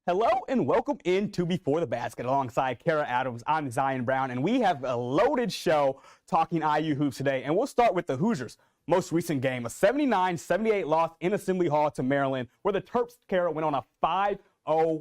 Hello and welcome into Before the Basket alongside Kara Adams. I'm Zion Brown, and we have a loaded show talking IU hoops today. And we'll start with the Hoosiers' most recent game, a 79-78 loss in Assembly Hall to Maryland, where the Terps, Kara, went on a 5-0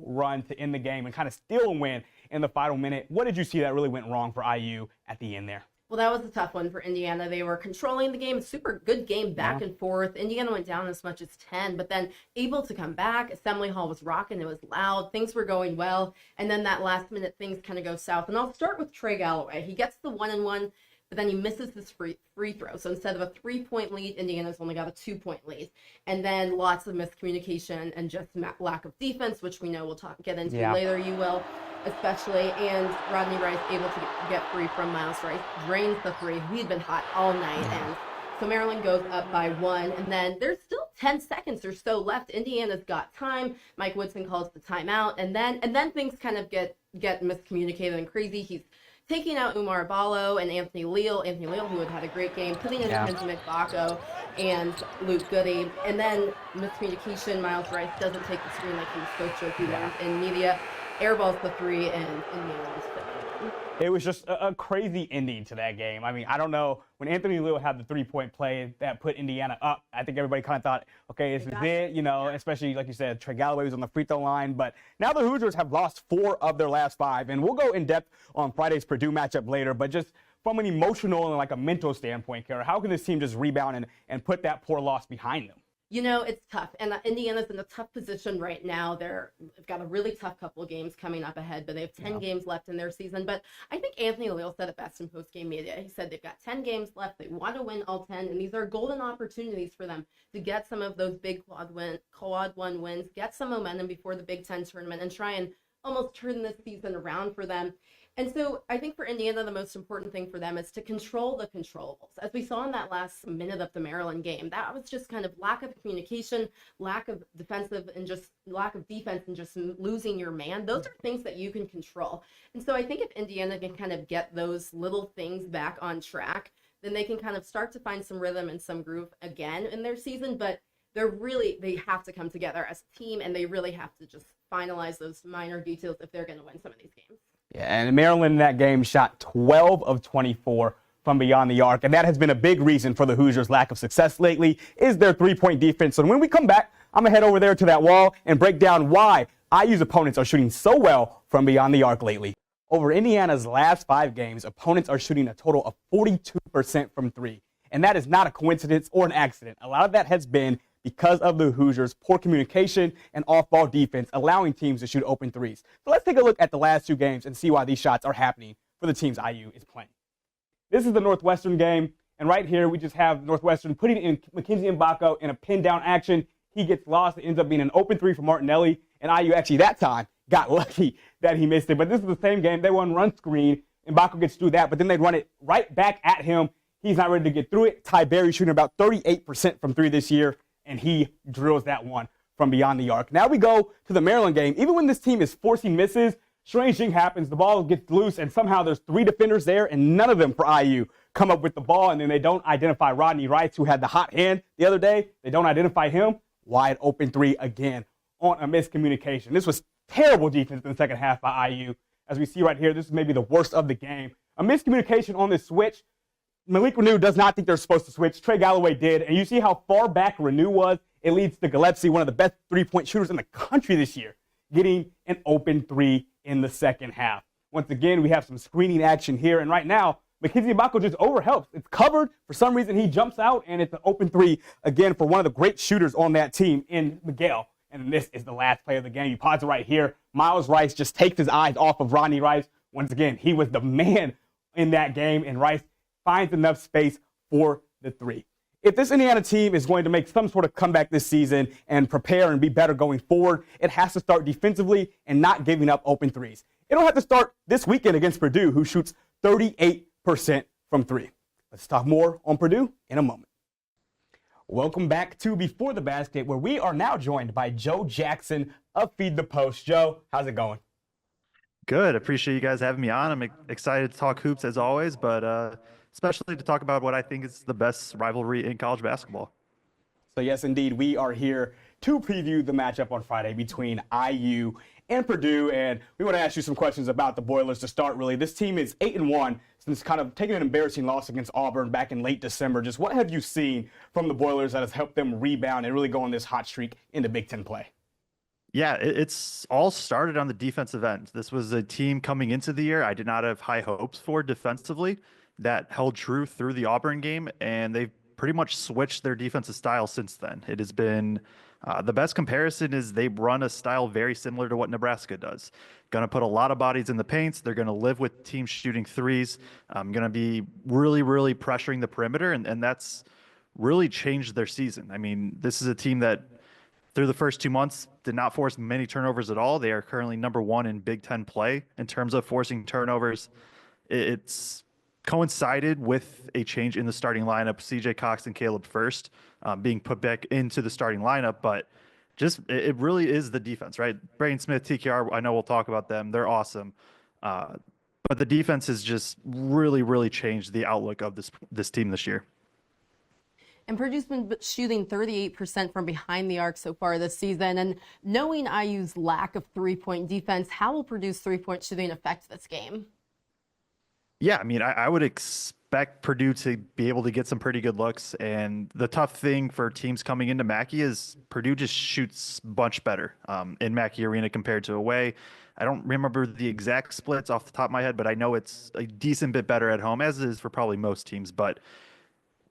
run to end the game and kind of steal a win in the final minute. What did you see that really went wrong for IU at the end there? Well, that was a tough one for Indiana. They were controlling the game, super good game back and forth. Indiana went down as much as 10, but then able to come back. Assembly Hall was rocking. It was loud. Things were going well. And then that last minute, things kind of go south. And I'll start with Trey Galloway. He gets the 1-and-1, but then he misses this free throw. So instead of a 3-point lead, Indiana's only got a 2-point lead. And then lots of miscommunication and just lack of defense, which we know we'll get into later, you will. Especially, and Rodney Rice able to get free from Miles Rice, drains the three. He'd been hot all night, and so Maryland goes up by 1, and then there's still 10 seconds or so left. Indiana's got time. Mike Woodson calls the timeout, and then things kind of get miscommunicated and crazy. He's taking out Umar Ballo and Anthony Leal, who had a great game, putting in Kenzie McBacco and Luke Goody, and then miscommunication. Miles Rice doesn't take the screen like he was supposed to. He learned in media. Airballs the 3, and Indiana was fit. It was just a crazy ending to that game. I mean, I don't know. When Anthony Leal had the 3-point play that put Indiana up, I think everybody kind of thought, okay, this is it, especially, like you said, Trey Galloway was on the free throw line. But now the Hoosiers have lost 4 of their last 5, and we'll go in depth on Friday's Purdue matchup later. But just from an emotional and like a mental standpoint, Kara, how can this team just rebound and put that poor loss behind them? It's tough, and Indiana's in a tough position right now. They've got a really tough couple of games coming up ahead, but they have 10 games left in their season. But I think Anthony Leal said it best in post-game media. He said they've got 10 games left. They want to win all 10, and these are golden opportunities for them to get some of those big quad one wins, get some momentum before the Big Ten tournament, and try and almost turn this season around for them. And so I think for Indiana, the most important thing for them is to control the controllables. As we saw in that last minute of the Maryland game, that was just kind of lack of communication, lack of defense and just losing your man. Those are things that you can control. And so I think if Indiana can kind of get those little things back on track, then they can kind of start to find some rhythm and some groove again in their season. But they have to come together as a team, and they really have to just finalize those minor details if they're going to win some of these games. Yeah, and Maryland in that game shot 12 of 24 from beyond the arc, and that has been a big reason for the Hoosiers' lack of success lately is their 3-point defense. So when we come back, I'm going to head over there to that wall and break down why IU's opponents are shooting so well from beyond the arc lately. Over Indiana's last 5 games, opponents are shooting a total of 42% from 3, and that is not a coincidence or an accident. A lot of that has been because of the Hoosiers' poor communication and off-ball defense, allowing teams to shoot open threes. So let's take a look at the last 2 games and see why these shots are happening for the teams IU is playing. This is the Northwestern game, and right here we just have Northwestern putting in Kenzie McBacco in a pin-down action. He gets lost. It ends up being an open 3 for Martinelli, and IU actually that time got lucky that he missed it. But this is the same game. They won run screen. McBacco gets through that, but then they run it right back at him. He's not ready to get through it. Ty Berry shooting about 38% from 3 this year, and he drills that one from beyond the arc. Now we go to the Maryland game. Even when this team is forcing misses, strange thing happens. The ball gets loose, and somehow there's 3 defenders there, and none of them for IU come up with the ball, and then they don't identify Rodney Rice, who had the hot hand the other day. They don't identify him. Wide open 3 again on a miscommunication. This was terrible defense in the second half by IU. As we see right here, this is maybe the worst of the game. A miscommunication on this switch. Malik Renew does not think they're supposed to switch. Trey Galloway did. And you see how far back Renew was. It leads to Gillespie, one of the best 3-point shooters in the country this year, getting an open 3 in the second half. Once again, we have some screening action here. And right now, Kenzie McBacco just overhelps. It's covered. For some reason, he jumps out, and it's an open 3 again for one of the great shooters on that team in Miguel. And this is the last play of the game. You pause it right here. Miles Rice just takes his eyes off of Rodney Rice. Once again, he was the man in that game, and Rice finds enough space for the 3. If this Indiana team is going to make some sort of comeback this season and prepare and be better going forward, it has to start defensively and not giving up open 3s. It'll have to start this weekend against Purdue, who shoots 38% from 3. Let's talk more on Purdue in a moment. Welcome back to Before the Basket, where we are now joined by Joe Jackson of Feed the Post. Joe, how's it going? Good. Appreciate you guys having me on. I'm excited to talk hoops as always, but especially to talk about what I think is the best rivalry in college basketball. So yes, indeed, we are here to preview the matchup on Friday between IU and Purdue. And we want to ask you some questions about the Boilers to start, really. This team is 8-1 since kind of taking an embarrassing loss against Auburn back in late December. Just what have you seen from the Boilers that has helped them rebound and really go on this hot streak into Big Ten play? Yeah, it's all started on the defensive end. This was a team coming into the year I did not have high hopes for defensively that held true through the Auburn game, and they've pretty much switched their defensive style since then. It has been the best comparison is they run a style very similar to what Nebraska does. Going to put a lot of bodies in the paints. They're going to live with teams shooting threes. Going to be really, really pressuring the perimeter, and that's really changed their season. I mean, this is a team that through the first 2 months did not force many turnovers at all. They are currently number one in Big Ten play in terms of forcing turnovers. It's coincided with a change in the starting lineup, CJ Cox and Caleb First being put back into the starting lineup, but just it really is the defense, right? Braden Smith, TKR, I know we'll talk about them. They're awesome. But the defense has just really, really changed the outlook of this team this year. And Purdue's been shooting 38% from behind the arc so far this season. And knowing IU's lack of three-point defense, how will Purdue's three-point shooting affect this game? Yeah, I mean, I would expect Purdue to be able to get some pretty good looks. And the tough thing for teams coming into Mackey is Purdue just shoots much better in Mackey Arena compared to away. I don't remember the exact splits off the top of my head, but I know it's a decent bit better at home, as it is for probably most teams. But,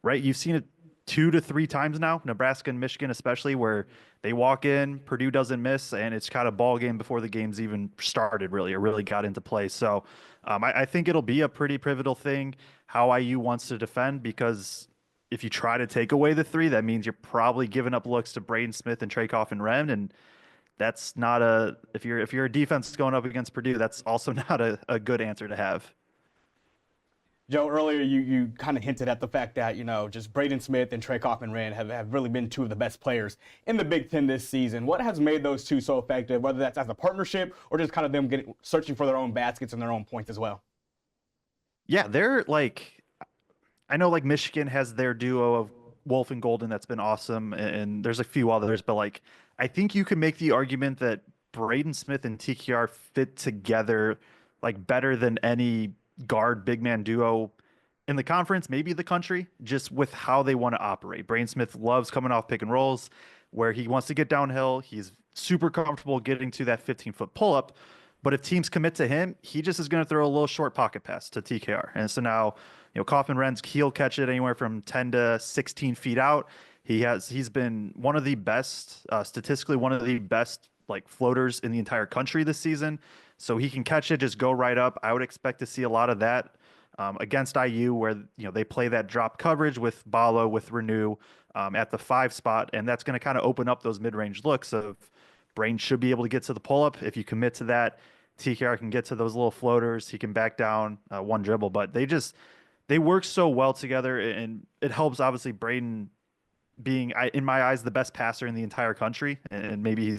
right, you've seen it 2 to 3 times now, Nebraska and Michigan especially, where they walk in, Purdue doesn't miss, and it's kind of ball game before the game's even started, really, or really got into play. So I think it'll be a pretty pivotal thing how IU wants to defend, because if you try to take away the three, that means you're probably giving up looks to Braden Smith and Trakoff and Ren, and that's not if you're a defense going up against Purdue, that's also not a good answer to have. Joe, earlier you kind of hinted at the fact that, just Braden Smith and Trey Kaufman-Rand have really been two of the best players in the Big Ten this season. What has made those two so effective, whether that's as a partnership or just kind of them searching for their own baskets and their own points as well? Yeah, they're I know Michigan has their duo of Wolf and Golden that's been awesome, and there's a few others, but I think you could make the argument that Braden Smith and TKR fit together better than any guard big man duo in the conference, maybe the country, just with how they want to operate. Braden Smith loves coming off pick and rolls where he wants to get downhill. He's super comfortable getting to that 15-foot pull-up. But if teams commit to him, he just is going to throw a little short pocket pass to TKR. And so now, Kaufman-Renz, he'll catch it anywhere from 10 to 16 feet out. He's been one of the best, statistically one of the best floaters in the entire country this season. So he can catch it, just go right up. I would expect to see a lot of that against IU, where they play that drop coverage with Balo, with Renew at the 5 spot, and that's going to kind of open up those mid-range looks of Brain should be able to get to the pull-up. If you commit to that, TKR can get to those little floaters. He can back down one dribble, but they work so well together, and it helps obviously Braden being, in my eyes, the best passer in the entire country, and maybe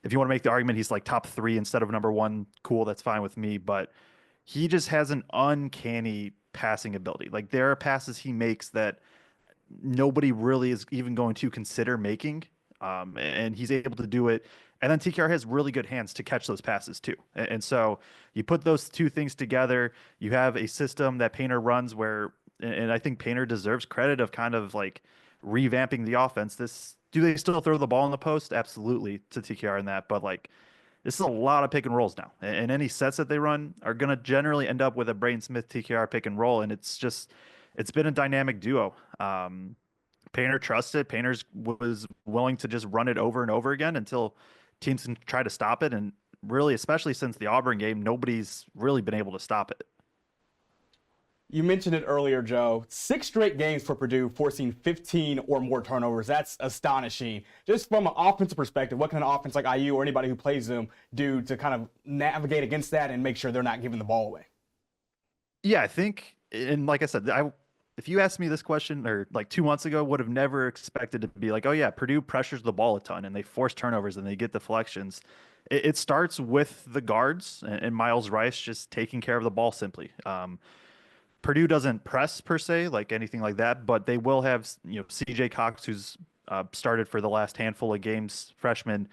if you want to make the argument, he's top 3 instead of number 1, cool, that's fine with me. But he just has an uncanny passing ability. There are passes he makes that nobody really is even going to consider making, and he's able to do it. And then TKR has really good hands to catch those passes too. And so you put those two things together, you have a system that Painter runs where, and I think Painter deserves credit of kind of revamping the offense. Do they still throw the ball in the post? Absolutely, to TKR in that. But this is a lot of pick and rolls now. And any sets that they run are going to generally end up with a Braden Smith TKR pick and roll. And it's been a dynamic duo. Painter trusted. Painter was willing to just run it over and over again until teams can try to stop it. And really, especially since the Auburn game, nobody's really been able to stop it. You mentioned it earlier, Joe. 6 straight games for Purdue forcing 15 or more turnovers. That's astonishing. Just from an offensive perspective, what can an offense like IU or anybody who plays them do to kind of navigate against that and make sure they're not giving the ball away? Yeah, I think, and like I said, if you asked me this question or 2 months ago, would have never expected to be oh yeah, Purdue pressures the ball a ton and they force turnovers and they get deflections. It starts with the guards and Miles Rice just taking care of the ball simply. Purdue doesn't press per se, anything like that, but they will have, CJ Cox, who's started for the last handful of games, freshman.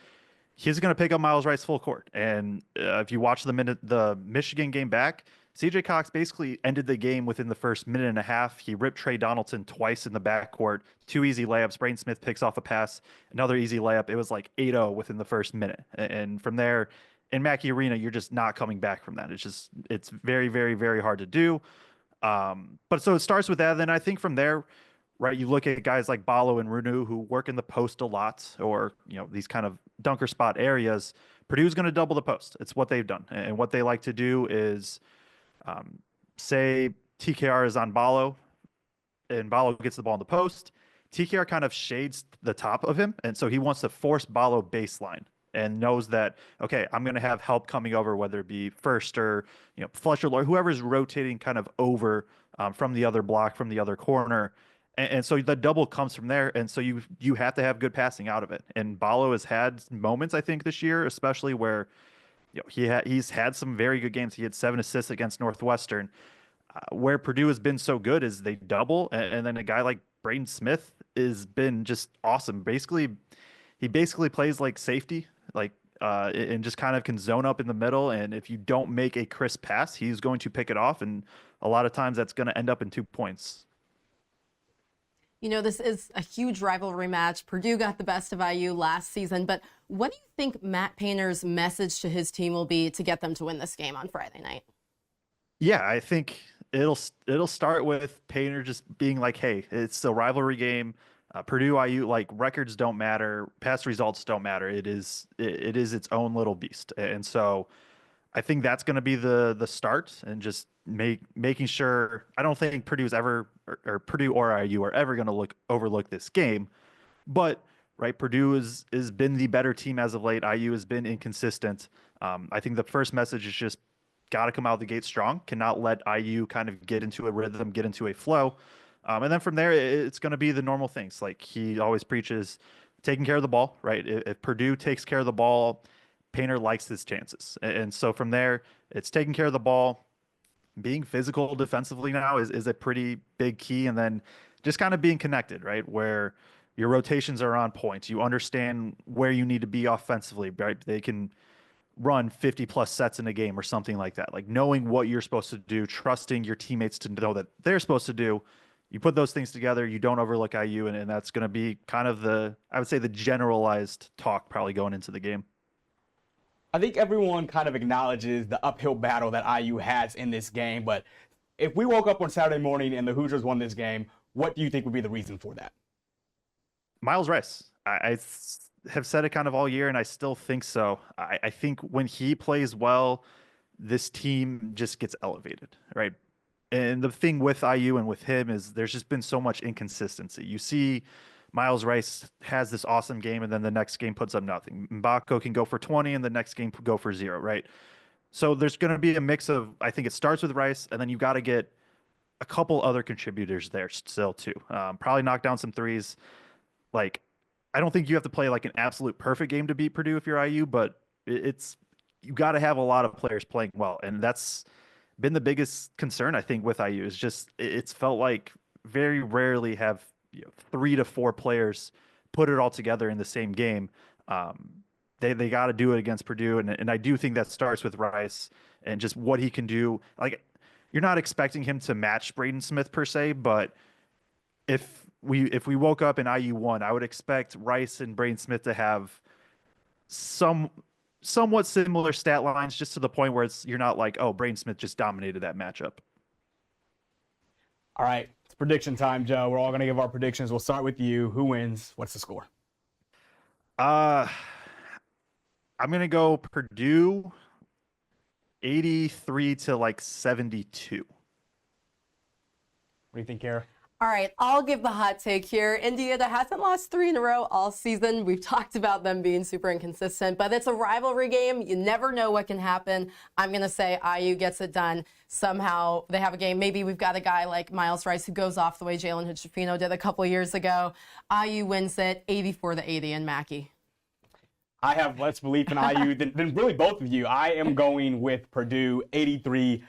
he's going to pick up Miles Rice full court. And if you watch the Michigan game back, CJ Cox basically ended the game within the first minute and a half. He ripped Trey Donaldson twice in the backcourt, 2 easy layups. Braden Smith picks off a pass, another easy layup. It was like 8-0 within the first minute. And from there, in Mackey Arena, you're just not coming back from that. It's very, very, very hard to do. But so it starts with that. Then I think from there, right, you look at guys like Balo and Runu who work in the post a lot, or these kind of dunker spot areas. Purdue's going to double the post. It's what they've done, and what they like to do is, say TKR is on Balo, and Balo gets the ball in the post. TKR kind of shades the top of him, and so he wants to force Balo baseline, and knows that, okay, I'm going to have help coming over, whether it be first or Fletcher or whoever's rotating kind of over from the other block, from the other corner. And so the double comes from there. And so you have to have good passing out of it. And Balo has had moments, I think, this year, especially where he's had some very good games. He had 7 assists against Northwestern. Where Purdue has been so good is they double, and then a guy like Braden Smith has been just awesome. He basically plays like safety, and just kind of can zone up in the middle. And if you don't make a crisp pass, he's going to pick it off. And a lot of times that's going to end up in 2 points. This is a huge rivalry match. Purdue got the best of IU last season, but what do you think Matt Painter's message to his team will be to get them to win this game on Friday night? Yeah, I think it'll start with Painter just being like, hey, it's a rivalry game. Purdue IU, like, records don't matter, past results don't matter. It is its own little beast. And so I think that's going to be the start, and just making sure. I don't think Purdue's ever, or Purdue or IU are ever going to overlook this game, but right, Purdue has been the better team as of late. IU has been inconsistent. I think the first message is just got to come out of the gate strong. Cannot let IU kind of get into a rhythm, get into a flow, and then from there it's going to be the normal things. Like he always preaches, taking care of the ball. Right, if Purdue takes care of the ball, Painter likes his chances. And so from there, it's taking care of the ball. Being physical defensively now is a pretty big key. And then just kind of being connected, right? Where your rotations are on point. You understand where you need to be offensively, right? They can run 50 plus sets in a game or something like that. Like knowing what you're supposed to do, trusting your teammates to know that they're supposed to do. You put those things together, you don't overlook IU, and that's going to be kind of I would say the generalized talk probably going into the game. I think everyone kind of acknowledges the uphill battle that IU has in this game, but if we woke up on Saturday morning and the Hoosiers won this game, what do you think would be the reason for that? Miles Rice. I have said it kind of all year, and I still think so. I think when he plays well, this team just gets elevated, right? And the thing with IU and with him is there's just been so much inconsistency. You see Miles Rice has this awesome game, and then the next game puts up nothing. Mbako can go for 20, and the next game go for 0, right? So there's going to be a mix of, I think it starts with Rice, and then you got to get a couple other contributors there still too. Probably knock down some threes. Like, I don't think you have to play like an absolute perfect game to beat Purdue if you're IU, but you got to have a lot of players playing well, and that's been the biggest concern I think with IU. Is just it's felt like very rarely have 3 to 4 players put it all together in the same game. They got to do it against Purdue, and I do think that starts with Rice and just what he can do. Like, you're not expecting him to match Braden Smith per se, but if we woke up and IU won, I would expect Rice and Braden Smith to have somewhat similar stat lines, just to the point where you're not like, oh, Braden Smith just dominated that matchup. All right, it's prediction time, Joe. We're all going to give our predictions. We'll start with you. Who wins? What's the score? I'm going to go Purdue 83 to like 72. What do you think, Kara? All right, I'll give the hot take here. Indiana hasn't lost 3 in a row all season. We've talked about them being super inconsistent, but it's a rivalry game. You never know what can happen. I'm going to say IU gets it done. Somehow they have a game. Maybe we've got a guy like Miles Rice who goes off the way Jalen Hood-Schifino did a couple years ago. IU wins it 84-80 in Mackey. I have less belief in IU than really both of you. I am going with Purdue 83-65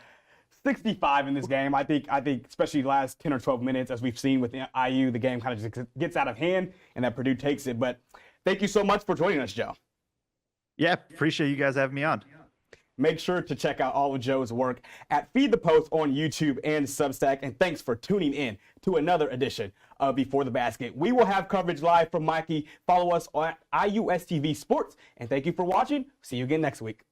in this game. I think especially the last 10 or 12 minutes, as we've seen with IU, the game kind of just gets out of hand and that Purdue takes it. But thank you so much for joining us, Joe. Yeah, appreciate you guys having me on. Make sure to check out all of Joe's work at Feed the Post on YouTube and Substack. And thanks for tuning in to another edition of Before the Basket. We will have coverage live from Mikey. Follow us on IUSTV Sports. And thank you for watching. See you again next week.